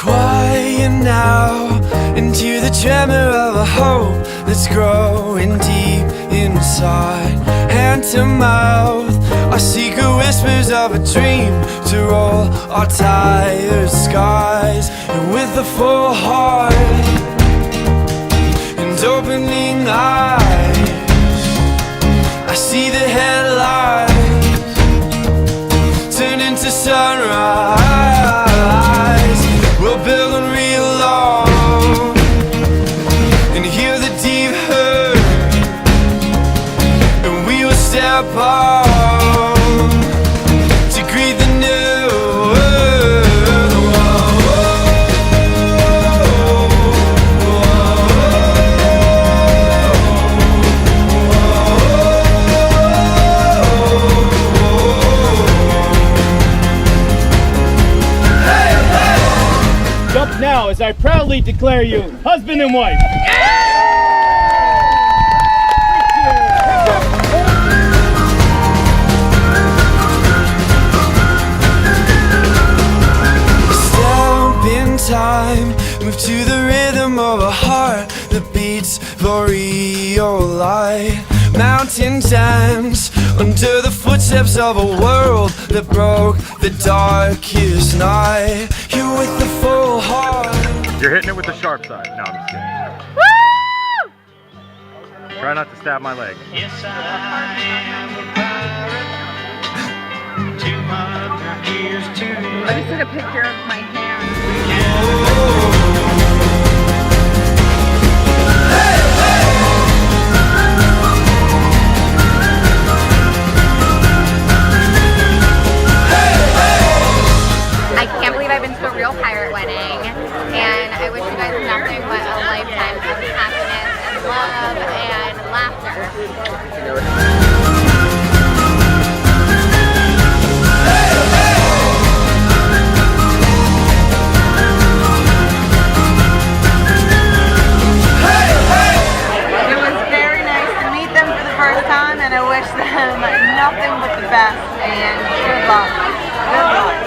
quiet now into the tremor of a hope that's growing deep inside. Hand to mouth, our secret whispers of a dream to roll our tired skies. And with a full heart and opening eyes, I see the headlights turn into sunrise. We'll build and reload and hear the deep hurt, and we will step on to greet the new. Jump now as I proudly declare you husband and wife. Step in time, move to the rhythm of a heart that beats for real life. Mountain dance under the footsteps of a world that broke the darkest night. You with the full heart. You're hitting it with the sharp side. No, I'm just kidding. Woo! Try not to stab my leg. Yes, I am a pirate. 200 years too late. I just took a picture of my hand. I can't believe I've been to a real pirate wedding, and I wish you guys nothing but a lifetime of happiness and love and laughter. It was very nice to meet them for the first time, and I wish them nothing but the best and good luck. Good luck.